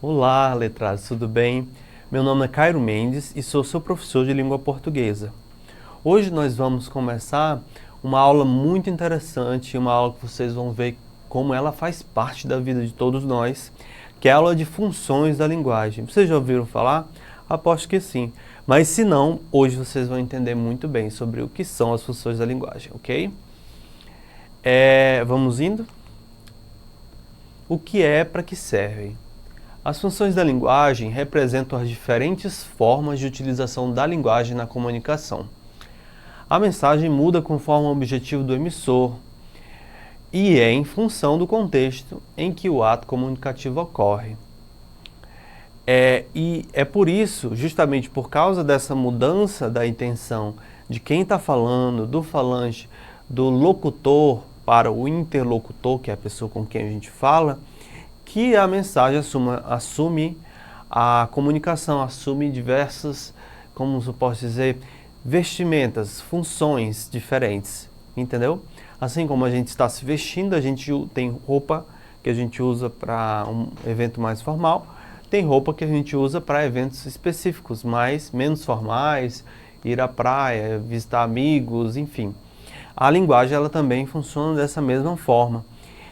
Olá, letrados, tudo bem? Meu nome é Cairo Mendes e sou seu professor de língua portuguesa. Hoje nós vamos começar uma aula muito interessante, uma aula que vocês vão ver como ela faz parte da vida de todos nós, que é a aula de funções da linguagem. Vocês já ouviram falar? Aposto que sim. Mas se não, hoje vocês vão entender muito bem sobre o que são as funções da linguagem, ok? Vamos indo? O que é, para que servem? As funções da linguagem representam as diferentes formas de utilização da linguagem na comunicação. A mensagem muda conforme o objetivo do emissor e é em função do contexto em que o ato comunicativo ocorre. E é por isso, justamente por causa dessa mudança da intenção de quem está falando, do falante, do locutor para o interlocutor, que é a pessoa com quem a gente fala, que a mensagem assume a comunicação, assume diversas, como eu posso dizer, vestimentas, funções diferentes, entendeu? Assim como a gente está se vestindo, a gente tem roupa que a gente usa para um evento mais formal, tem roupa que a gente usa para eventos específicos, menos formais, ir à praia, visitar amigos, enfim. A linguagem ela também funciona dessa mesma forma.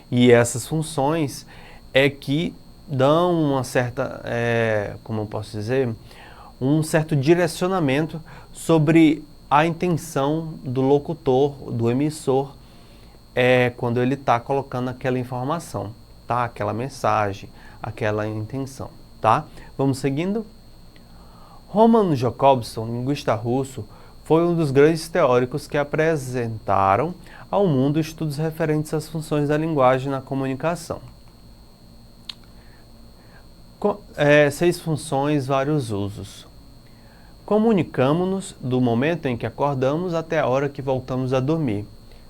E essas funções é que dão uma certa, como eu posso dizer, um certo direcionamento sobre a intenção do locutor, do emissor, quando ele está colocando aquela informação, tá? Aquela mensagem, aquela intenção, tá? Vamos seguindo? Roman Jakobson, linguista russo, foi um dos grandes teóricos que apresentaram ao mundo estudos referentes às funções da linguagem na comunicação. 6 funções, vários usos. Comunicamos-nos do momento em que acordamos até a hora que voltamos a dormir,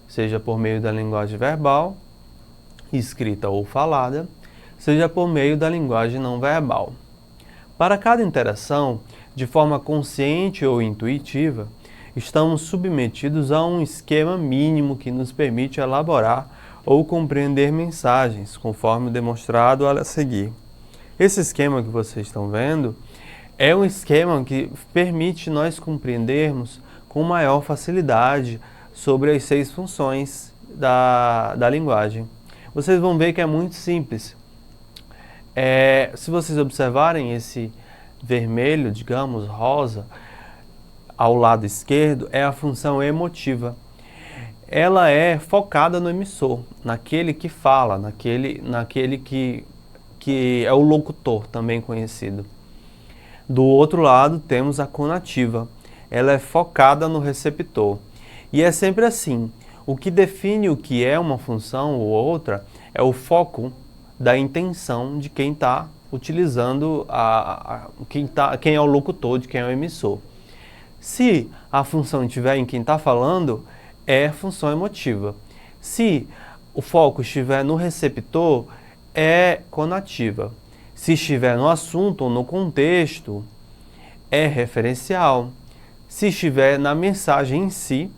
seja por meio da linguagem verbal, escrita ou falada, seja por meio da linguagem não verbal. Para cada interação, de forma consciente ou intuitiva, estamos submetidos a um esquema mínimo que nos permite elaborar ou compreender mensagens, conforme demonstrado a seguir. Esse esquema que vocês estão vendo é um esquema que permite nós compreendermos com maior facilidade sobre as 6 funções da linguagem. Vocês vão ver que é muito simples. Se vocês observarem esse vermelho, digamos, rosa, ao lado esquerdo, é a função emotiva. Ela é focada no emissor, naquele que fala, naquele que é o locutor, também conhecido. Do outro lado, temos a conativa. Ela é focada no receptor. E é sempre assim. O que define o que é uma função ou outra é o foco da intenção de quem está utilizando, quem é o locutor, de quem é o emissor. Se a função estiver em quem está falando, é função emotiva. Se o foco estiver no receptor, é conativa. Se estiver no assunto ou no contexto, é referencial. Se estiver na mensagem em si,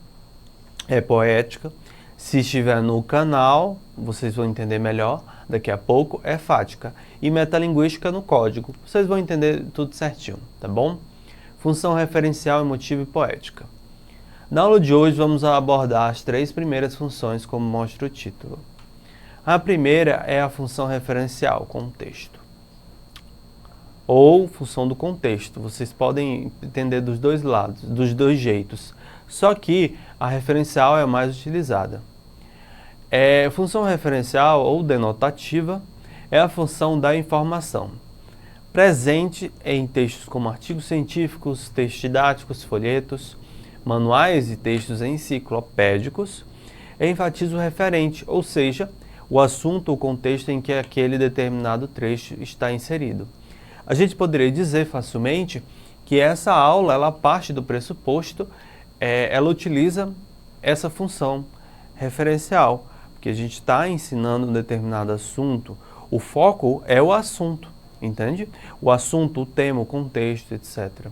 é poética. Se estiver no canal, vocês vão entender melhor daqui a pouco, é fática. E metalinguística no código. Vocês vão entender tudo certinho, tá bom? Função referencial, emotiva e poética. Na aula de hoje vamos abordar as 3 primeiras funções, como mostra o título. A primeira é a função referencial, contexto. Ou função do contexto. Vocês podem entender dos dois lados, dos dois jeitos. Só que a referencial é a mais utilizada. Função referencial ou denotativa é a função da informação. Presente em textos como artigos científicos, textos didáticos, folhetos, manuais e textos enciclopédicos, enfatiza o referente, ou seja, o assunto ou contexto em que aquele determinado trecho está inserido. A gente poderia dizer facilmente que essa aula ela parte do pressuposto, ela utiliza essa função referencial, porque a gente está ensinando um determinado assunto, o foco é o assunto, entende? O assunto, o tema, o contexto, etc.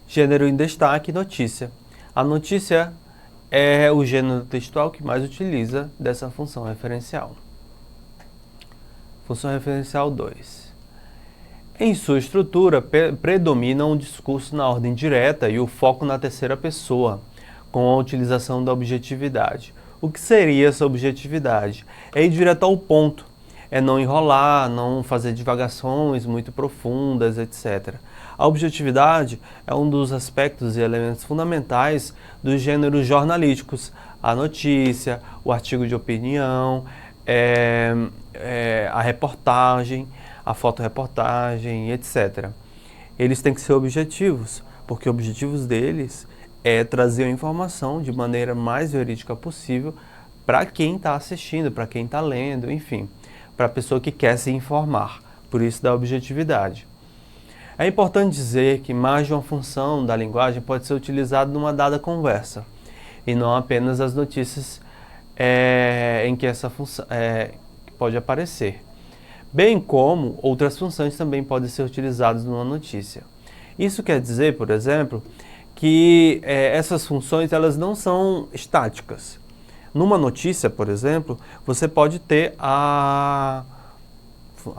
Gênero em destaque, notícia. A notícia é o gênero textual que mais utiliza dessa função referencial. Função referencial 2. Em sua estrutura, predomina um discurso na ordem direta e o foco na terceira pessoa, com a utilização da objetividade. O que seria essa objetividade? É ir direto ao ponto, é não enrolar, não fazer divagações muito profundas, etc. A objetividade é um dos aspectos e elementos fundamentais dos gêneros jornalísticos, a notícia, o artigo de opinião, a reportagem, a fotoreportagem, etc. Eles têm que ser objetivos, porque o objetivo deles é trazer a informação de maneira mais verídica possível para quem está assistindo, para quem está lendo, enfim, para a pessoa que quer se informar. Por isso da objetividade. É importante dizer que mais de uma função da linguagem pode ser utilizada numa dada conversa, e não apenas as notícias em que essa função pode aparecer, bem como outras funções também podem ser utilizadas numa notícia. Isso quer dizer, por exemplo, que essas funções elas não são estáticas. Numa notícia, por exemplo, você pode ter a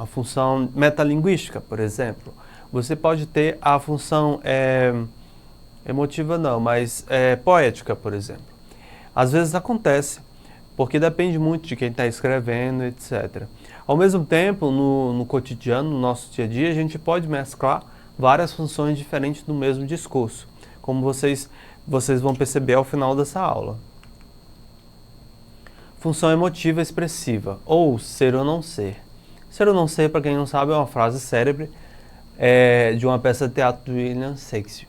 função metalinguística, por exemplo. Você pode ter a função emotiva não, mas poética, por exemplo. Às vezes acontece, porque depende muito de quem está escrevendo, etc. Ao mesmo tempo, no cotidiano, no nosso dia a dia, a gente pode mesclar várias funções diferentes do mesmo discurso, como vocês vão perceber ao final dessa aula. Função emotiva expressiva, ou ser ou não ser. Ser ou não ser, para quem não sabe, é uma frase célebre de uma peça de teatro de William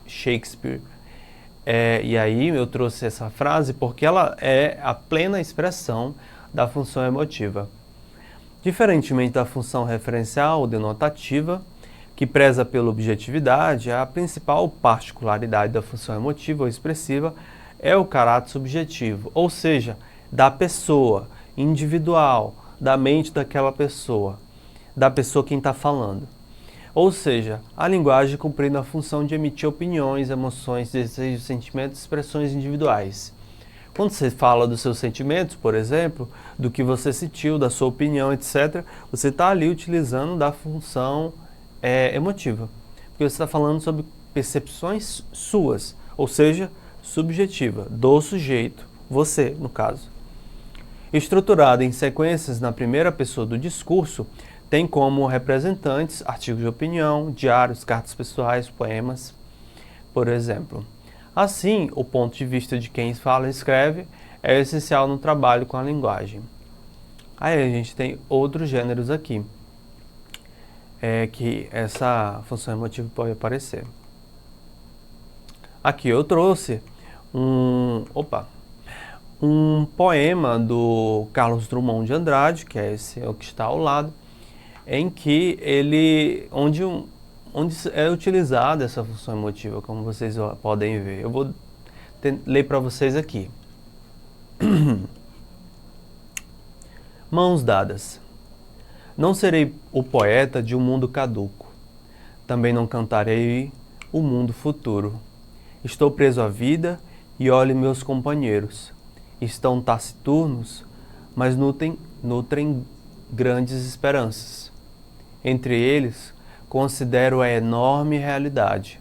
Shakespeare. E aí eu trouxe essa frase porque ela é a plena expressão da função emotiva. Diferentemente da função referencial ou denotativa, que preza pela objetividade, a principal particularidade da função emotiva ou expressiva é o caráter subjetivo, ou seja, da pessoa, individual, da mente daquela pessoa, da pessoa quem está falando. Ou seja, a linguagem cumprindo a função de emitir opiniões, emoções, desejos, sentimentos, expressões individuais. Quando você fala dos seus sentimentos, por exemplo, do que você sentiu, da sua opinião, etc., você está ali utilizando da função emotiva. Porque você está falando sobre percepções suas, ou seja, subjetiva, do sujeito, você, no caso. Estruturada em sequências na primeira pessoa do discurso, tem como representantes artigos de opinião, diários, cartas pessoais, poemas, por exemplo. Assim, o ponto de vista de quem fala e escreve é essencial no trabalho com a linguagem. Aí a gente tem outros gêneros aqui, que essa função emotiva pode aparecer. Aqui eu trouxe um poema do Carlos Drummond de Andrade, que é esse o que está ao lado, em que onde é utilizada essa função emotiva, como vocês podem ver. Eu vou ler para vocês aqui. Mãos dadas. Não serei o poeta de um mundo caduco. Também não cantarei o mundo futuro. Estou preso à vida e olho meus companheiros. Estão taciturnos, mas nutrem grandes esperanças. Entre eles, considero a enorme realidade.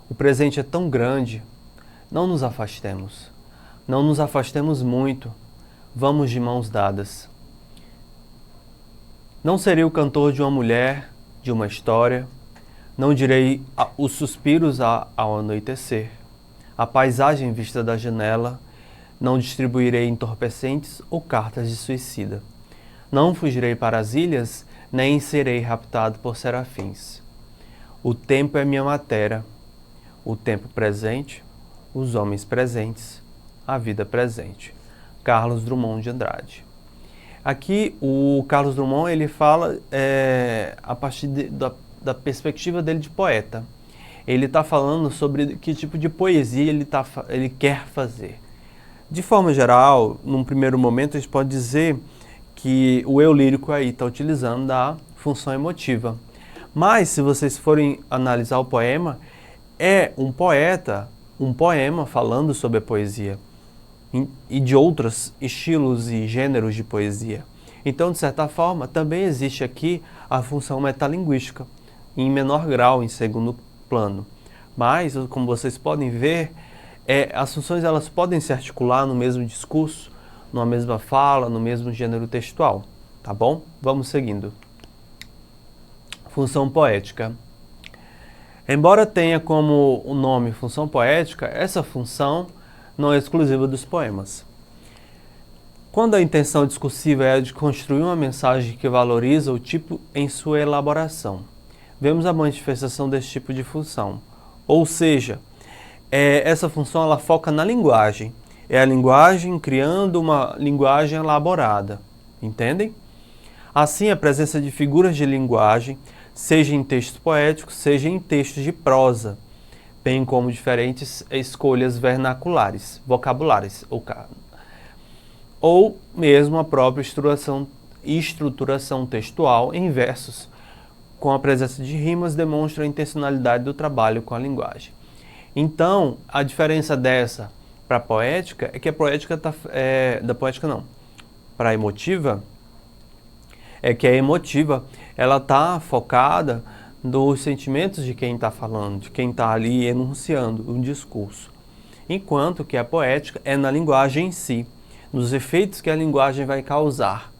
O presente é tão grande, não nos afastemos. Não nos afastemos muito, vamos de mãos dadas. Não serei o cantor de uma mulher, de uma história. Não direi os suspiros ao anoitecer. A paisagem vista da janela. Não distribuirei entorpecentes ou cartas de suicida. Não fugirei para as ilhas, nem serei raptado por serafins. O tempo é minha matéria. O tempo presente, os homens presentes, a vida presente. Carlos Drummond de Andrade. Aqui o Carlos Drummond ele fala a partir da perspectiva dele de poeta. Ele está falando sobre que tipo de poesia ele quer fazer. De forma geral, num primeiro momento, a gente pode dizer que o eu lírico aí está utilizando da função emotiva. Mas, se vocês forem analisar o poema, é um poema falando sobre a poesia e de outros estilos e gêneros de poesia. Então, de certa forma, também existe aqui a função metalinguística, em menor grau, em segundo plano. Mas, como vocês podem ver, as funções elas podem se articular no mesmo discurso, numa mesma fala, no mesmo gênero textual, tá bom? Vamos seguindo. Função poética. Embora tenha como o nome função poética, essa função não é exclusiva dos poemas. Quando a intenção discursiva é a de construir uma mensagem que valoriza o tipo em sua elaboração, vemos a manifestação desse tipo de função. Ou seja, essa função ela foca na linguagem. É a linguagem criando uma linguagem elaborada. Entendem? Assim, a presença de figuras de linguagem, seja em textos poéticos, seja em textos de prosa, bem como diferentes escolhas vernaculares, vocabulares, ou mesmo a própria estruturação textual em versos, com a presença de rimas, demonstra a intencionalidade do trabalho com a linguagem. Então, a diferença dessa para a poética é que a poética para a emotiva, é que a emotiva ela está focada nos sentimentos de quem está falando, de quem está ali enunciando um discurso, enquanto que a poética é na linguagem em si, nos efeitos que a linguagem vai causar.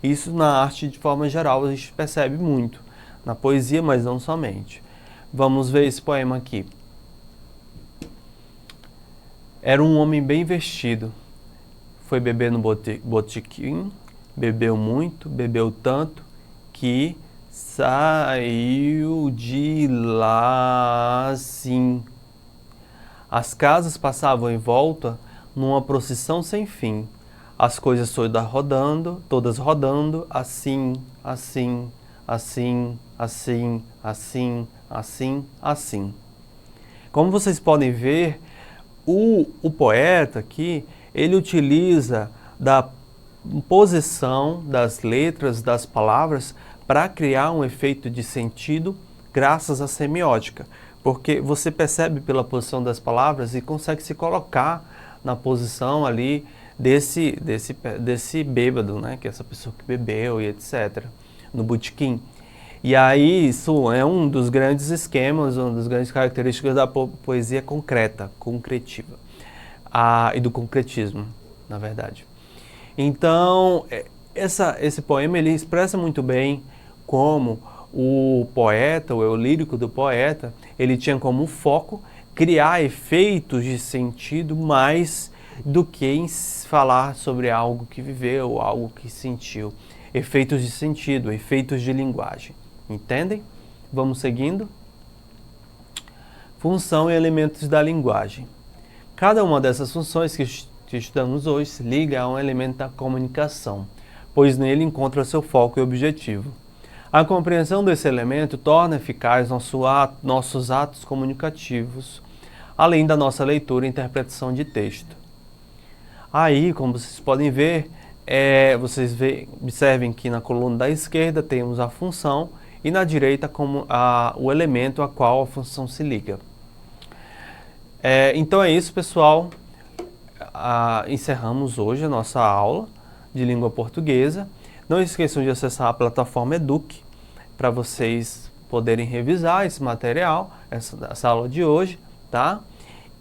Isso na arte de forma geral a gente percebe muito, na poesia, mas não somente. Vamos ver esse poema aqui. Era um homem bem vestido, foi beber no botequim, bebeu muito, bebeu tanto, que saiu de lá assim. As casas passavam em volta numa procissão sem fim. As coisas todas rodando, assim, assim, assim, assim, assim, assim, assim. Como vocês podem ver, o poeta aqui, ele utiliza da posição das letras, das palavras, para criar um efeito de sentido graças à semiótica. Porque você percebe pela posição das palavras e consegue se colocar na posição ali desse bêbado, né? Que é essa pessoa que bebeu e etc. No botequim. E aí isso é um dos grandes esquemas, uma das grandes características da poesia concretiva. E do concretismo, na verdade. Então, esse poema ele expressa muito bem como o poeta, o eu lírico do poeta, ele tinha como foco criar efeitos de sentido mais do que em falar sobre algo que viveu, algo que sentiu. Efeitos de sentido, efeitos de linguagem. Entendem? Vamos seguindo. Função e elementos da linguagem. Cada uma dessas funções que estudamos hoje se liga a um elemento da comunicação, pois nele encontra seu foco e objetivo. A compreensão desse elemento torna eficaz nossos atos comunicativos, além da nossa leitura e interpretação de texto. Aí, como vocês podem ver, observem que na coluna da esquerda temos a função e na direita como o elemento a qual a função se liga. Então é isso, pessoal. Encerramos hoje a nossa aula de língua portuguesa. Não esqueçam de acessar a plataforma Eduque para vocês poderem revisar esse material, essa aula de hoje, tá?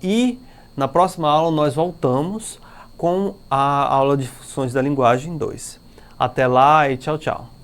E na próxima aula nós voltamos com a aula de funções da linguagem 2. Até lá e tchau, tchau!